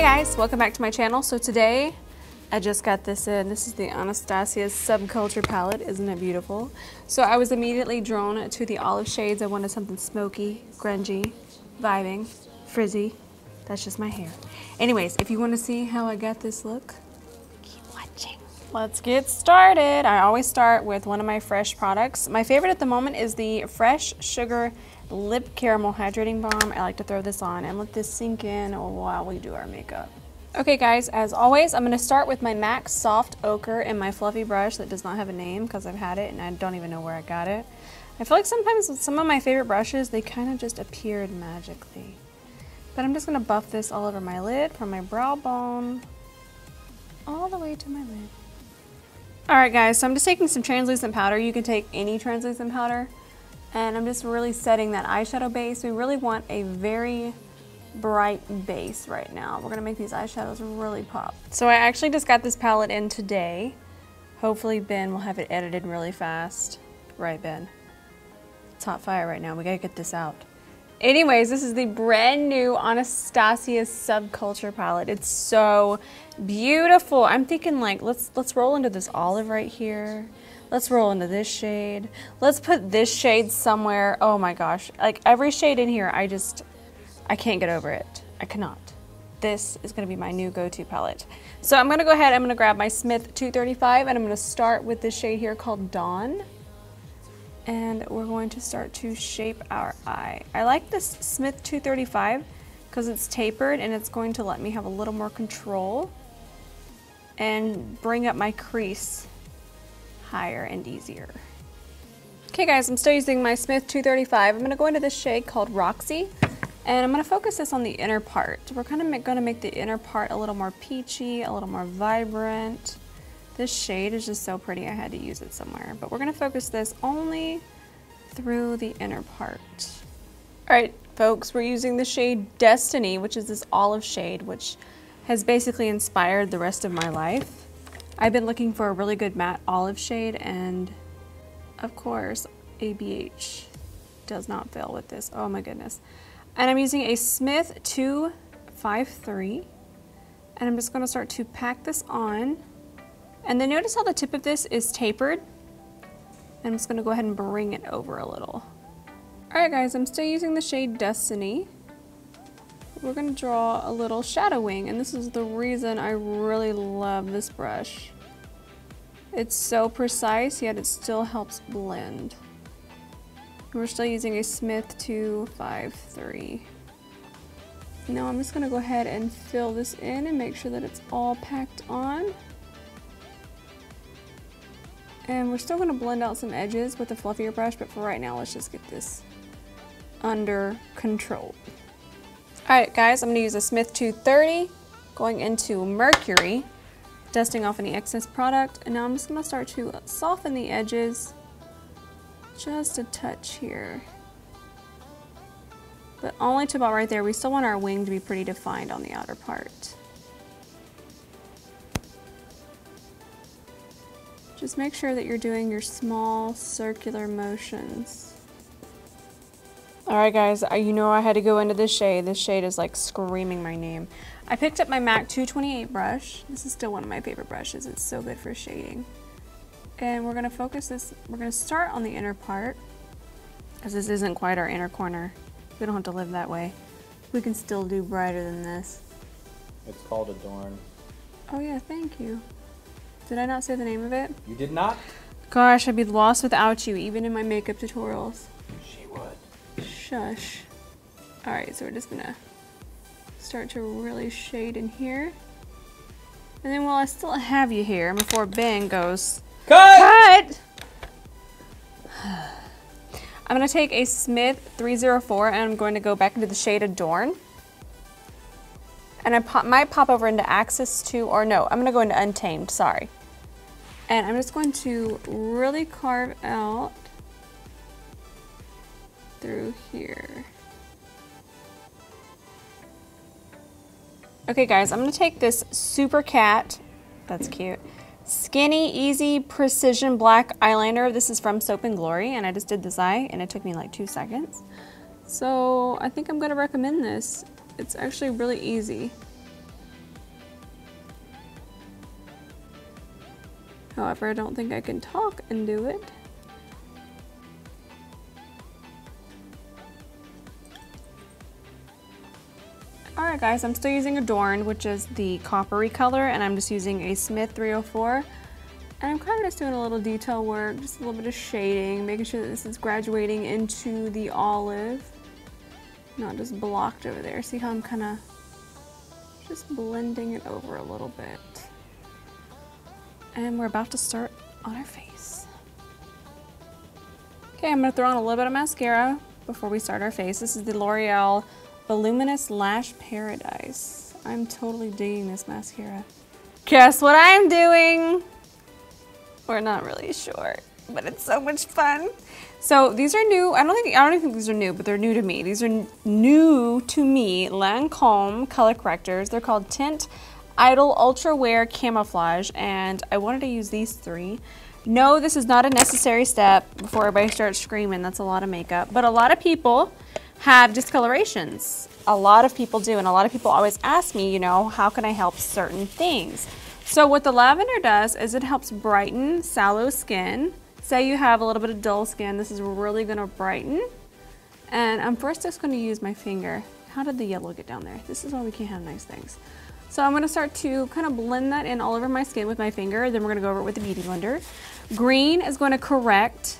guys, welcome back to my channel. So today I just got this in. This is the Anastasia's Subculture Palette. Isn't it beautiful? So I was immediately drawn to the olive shades. I wanted something smoky, grungy, vibing, frizzy. That's just my hair. Anyways, if you want to see how I got this look, keep watching. Let's get started. I always start with one of my fresh products. My favorite at the moment is the Fresh Sugar Lip Caramel Hydrating Balm. I like to throw this on and let this sink in while we do our makeup. Okay guys, as always, I'm going to start with my MAC Soft Ochre and my fluffy brush that does not have a name because I've had it and I don't even know where I got it. I feel like sometimes with some of my favorite brushes, they kind of just appeared magically. But I'm just going to buff this all over my lid from my brow bone all the way to my lid. Alright guys, so I'm just taking some translucent powder. You can take any translucent powder. And I'm just really setting that eyeshadow base. We really want a very bright base right now. We're gonna make these eyeshadows really pop. So I actually just got this palette in today. Hopefully Ben will have it edited really fast. Right, Ben? It's hot fire right now. We gotta get this out. Anyways, this is the brand new Anastasia's Subculture palette. It's so beautiful. I'm thinking like, let's roll into this olive right here. Let's roll into this shade. Let's put this shade somewhere. Oh my gosh. Like every shade in here, I can't get over it. I cannot. This is gonna be my new go-to palette. So I'm gonna go ahead, I'm gonna grab my Smith 235 and I'm gonna start with this shade here called Dawn. And we're going to start to shape our eye. I like this Smith 235 because it's tapered and it's going to let me have a little more control and bring up my crease higher and easier. Okay guys, I'm still using my Smith 235. I'm going to go into this shade called Roxy and I'm going to focus this on the inner part. We're kind of going to make the inner part a little more peachy, a little more vibrant. This shade is just so pretty, I had to use it somewhere. But we're going to focus this only through the inner part. Alright folks, we're using the shade Destiny, which is this olive shade, which has basically inspired the rest of my life. I've been looking for a really good matte olive shade, and of course, ABH does not fail with this. Oh my goodness. And I'm using a Smith 253, and I'm just going to start to pack this on. And then notice how the tip of this is tapered. I'm just going to go ahead and bring it over a little. Alright guys, I'm still using the shade Destiny. We're going to draw a little shadow wing, and this is the reason I really love this brush. It's so precise, yet it still helps blend. We're still using a Smith 253. Now I'm just going to go ahead and fill this in and make sure that it's all packed on. And we're still going to blend out some edges with a fluffier brush, but for right now, let's just get this under control. Alright guys, I'm going to use a Smith 230, going into Mercury, dusting off any excess product, and now I'm just going to start to soften the edges just a touch here. But only to about right there. We still want our wing to be pretty defined on the outer part. Just make sure that you're doing your small circular motions. Alright guys, you know I had to go into this shade. This shade is like screaming my name. I picked up my MAC 228 brush. This is still one of my favorite brushes. It's so good for shading. And we're going to focus this, we're going to start on the inner part, because this isn't quite our inner corner. We don't have to live that way. We can still do brighter than this. It's called Adorn. Oh yeah, thank you. Did I not say the name of it? You did not? Gosh, I'd be lost without you, even in my makeup tutorials. She would. Shush. Alright, so we're just gonna start to really shade in here. And then while I still have you here, before Ben goes, Cut! I'm gonna take a Smith 304 and I'm going to go back into the shade Adorn. And I might pop over into Axis 2, or no, I'm gonna go into Untamed, sorry. And I'm just going to really carve out through here. Okay guys, I'm gonna take this Supercat, that's cute, Skinny Easy Precision Black Eyeliner. This is from Soap and Glory, and I just did this eye, and it took me like 2 seconds. So I think I'm gonna recommend this. It's actually really easy. However, I don't think I can talk and do it. Alright guys, I'm still using Adorned, which is the coppery color, and I'm just using a Smith 304. And I'm kind of just doing a little detail work, just a little bit of shading, making sure that this is graduating into the olive. Not just blocked over there. See how I'm kind of just blending it over a little bit. And we're about to start on our face. Okay, I'm going to throw on a little bit of mascara before we start our face. This is the L'Oreal Voluminous Lash Paradise. I'm totally digging this mascara. Guess what I'm doing? We're not really sure, but it's so much fun. So these are new. I don't even think these are new, but they're new to me. These are new to me Lancôme color correctors. They're called Teint, Idole, Ultra Wear, Camouflage, and I wanted to use these 3. No, this is not a necessary step before everybody starts screaming. That's a lot of makeup, but a lot of people have discolorations. A lot of people do, and a lot of people always ask me, you know, how can I help certain things? So what the lavender does is it helps brighten sallow skin. Say you have a little bit of dull skin, this is really gonna brighten. And I'm first just gonna use my finger. How did the yellow get down there? This is why we can't have nice things. So I'm gonna start to kind of blend that in all over my skin with my finger, then we're gonna go over it with the Beauty Blender. Green is gonna correct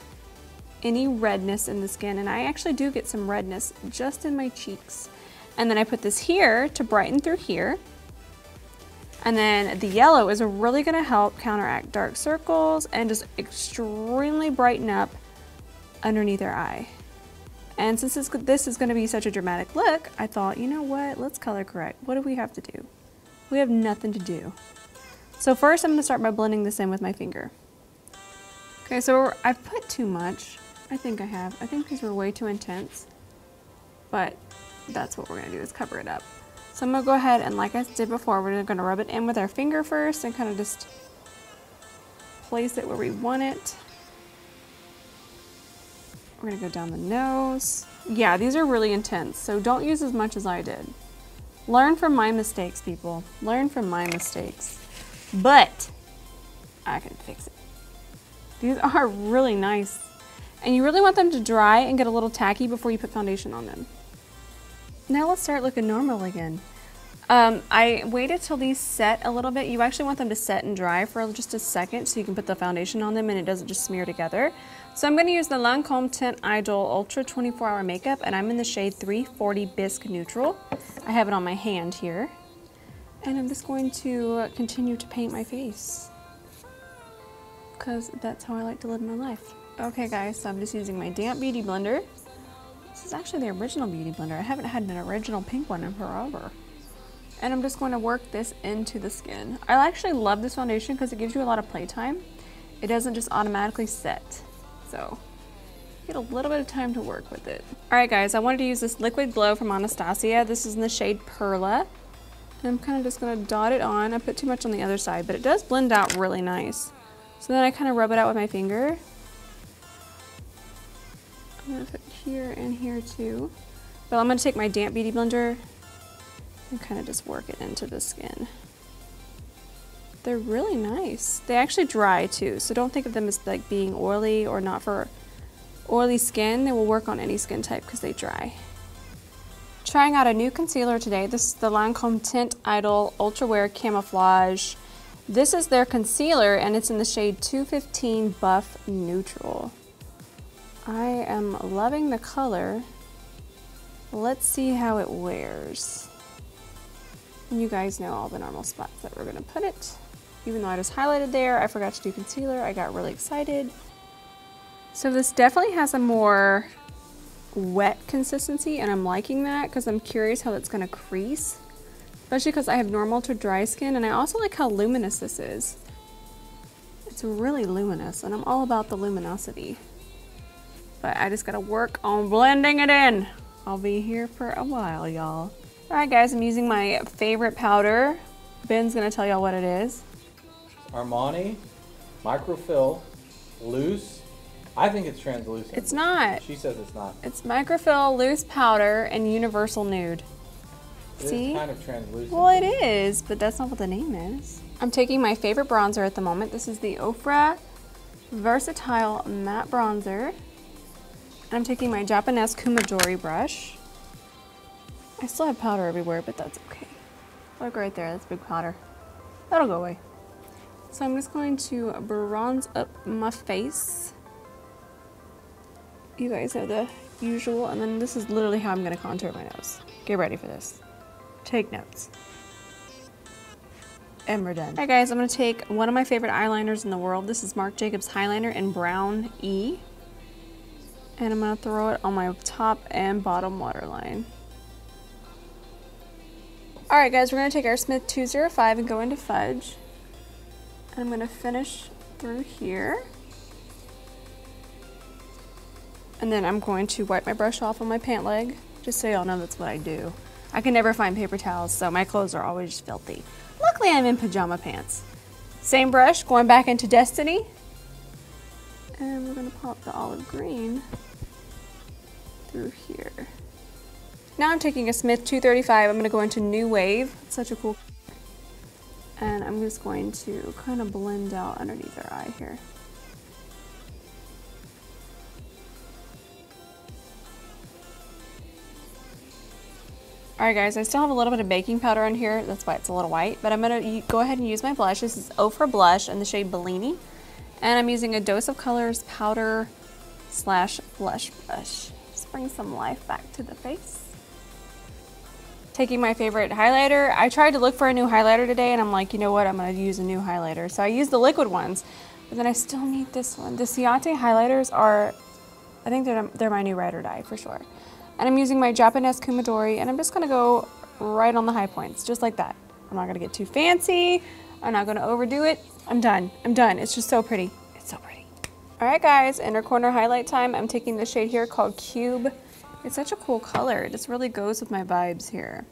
any redness in the skin, and I actually do get some redness just in my cheeks. And then I put this here to brighten through here. And then the yellow is really gonna help counteract dark circles and just extremely brighten up underneath our eye. And since this is gonna be such a dramatic look, I thought, you know what, let's color correct. What do we have to do? We have nothing to do. So first I'm gonna start by blending this in with my finger. Okay, so I've put too much. I think I have. I think these were way too intense, but that's what we're gonna do is cover it up. So I'm gonna go ahead and, like I did before, we're gonna rub it in with our finger first and kind of just place it where we want it. We're gonna go down the nose. Yeah, these are really intense, so don't use as much as I did. Learn from my mistakes, people. Learn from my mistakes. But I can fix it. These are really nice. And you really want them to dry and get a little tacky before you put foundation on them. Now let's start looking normal again. I waited till these set a little bit. You actually want them to set and dry for just a second so you can put the foundation on them and it doesn't just smear together. So I'm going to use the Lancôme Teint Idole Ultra 24-Hour Makeup, and I'm in the shade 340 Bisque Neutral. I have it on my hand here. And I'm just going to continue to paint my face, because that's how I like to live my life. Okay guys, so I'm just using my damp Beauty Blender. This is actually the original Beauty Blender. I haven't had an original pink one in forever. And I'm just going to work this into the skin. I actually love this foundation because it gives you a lot of playtime. It doesn't just automatically set. So get a little bit of time to work with it. Alright guys, I wanted to use this Liquid Glow from Anastasia. This is in the shade Perla. And I'm kind of just going to dot it on. I put too much on the other side, but it does blend out really nice. So then I kind of rub it out with my finger. I'm going to put here and here too. But I'm going to take my damp Beauty Blender and kind of just work it into the skin. They're really nice. They actually dry too, so don't think of them as like being oily or not for oily skin. They will work on any skin type because they dry. Trying out a new concealer today. This is the Lancôme Teint Idole Ultra Wear Camouflage. This is their concealer and it's in the shade 215 Buff Neutral. I am loving the color. Let's see how it wears. And you guys know all the normal spots that we're gonna put it. Even though I just highlighted there, I forgot to do concealer. I got really excited. So this definitely has a more wet consistency and I'm liking that because I'm curious how that's gonna crease. Especially because I have normal to dry skin, and I also like how luminous this is. It's really luminous and I'm all about the luminosity. But I just gotta work on blending it in. I'll be here for a while, y'all. Alright guys, I'm using my favorite powder. Ben's gonna tell y'all what it is. Armani, Micro-Fil, loose. I think it's translucent. It's not. She says it's not. It's Micro-Fil loose powder and universal nude. It See? is kind of translucent. Well, it is, but that's not what the name is. I'm taking my favorite bronzer at the moment. This is the Ofra Versatile Matte Bronzer. And I'm taking my Japanese Kumadori brush. I still have powder everywhere, but that's okay. Look right there, that's big powder. That'll go away. So I'm just going to bronze up my face. You guys know the usual, and then this is literally how I'm gonna contour my nose. Get ready for this. Take notes. And we're done. Alright guys, I'm gonna take one of my favorite eyeliners in the world. This is Marc Jacobs Highliner in Brown E. And I'm gonna throw it on my top and bottom waterline. Alright guys, we're gonna take our Smith 205 and go into Fudge. And I'm gonna finish through here. And then I'm going to wipe my brush off on my pant leg, just so y'all know that's what I do. I can never find paper towels, so my clothes are always filthy. Luckily I'm in pajama pants. Same brush, going back into Destiny. And we're gonna pop the olive green through here. Now I'm taking a Smith 235, I'm gonna go into New Wave. It's such a cool. And I'm just going to kind of blend out underneath our eye here. Alright guys, I still have a little bit of baking powder on here, that's why it's a little white, but I'm going to go ahead and use my blush. This is Ofra Blush in the shade Bellini, and I'm using a Dose of Colors powder slash blush brush. Just bring some life back to the face. Taking my favorite highlighter. I tried to look for a new highlighter today, and I'm like, you know what, I'm going to use a new highlighter. So I used the liquid ones, but then I still need this one. The Ciate highlighters are, I think they're my new ride or die for sure. And I'm using my Japanese Kumadori, and I'm just gonna go right on the high points, just like that. I'm not gonna get too fancy. I'm not gonna overdo it. I'm done. I'm done. It's just so pretty. It's so pretty. All right, guys, inner corner highlight time. I'm taking this shade here called Cube. It's such a cool color. It just really goes with my vibes here.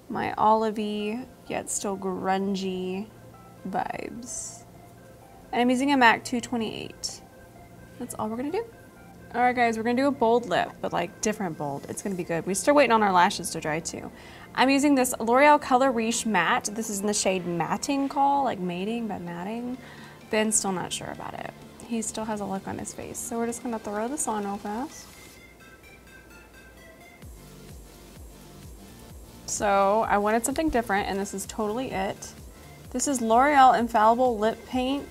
My olivey, yet still grungy vibes. And I'm using a MAC 228. That's all we're gonna do. All right guys, we're gonna do a bold lip, but like different bold. It's gonna be good. We're still waiting on our lashes to dry too. I'm using this L'Oreal Color Riche Matte. This is in the shade Matting Call, like mating, but matting. Ben's still not sure about it. He still has a look on his face. So we're just gonna throw this on real fast. So I wanted something different, and this is totally it. This is L'Oreal Infallible Lip Paint.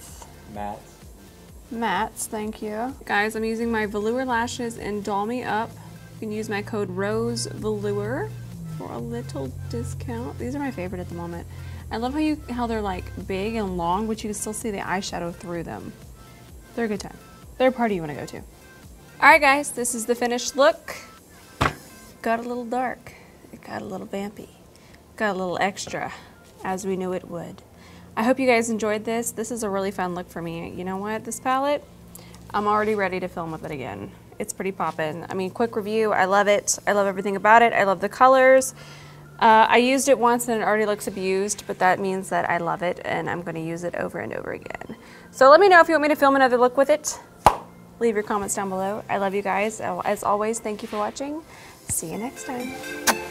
Mattes, thank you. Guys, I'm using my velour lashes in Doll Me Up. You can use my code ROSEVELOUR for a little discount. These are my favorite at the moment. I love how they're like big and long, but you can still see the eyeshadow through them. They're a good time. They're a party you want to go to. All right, guys, this is the finished look. Got a little dark. It got a little vampy. Got a little extra, as we knew it would. I hope you guys enjoyed this. This is a really fun look for me. You know what, this palette, I'm already ready to film with it again. It's pretty poppin'. I mean, quick review, I love it. I love everything about it. I love the colors. I used it once and it already looks abused, but that means that I love it and I'm gonna use it over and over again. So let me know if you want me to film another look with it. Leave your comments down below. I love you guys. As always, thank you for watching. See you next time.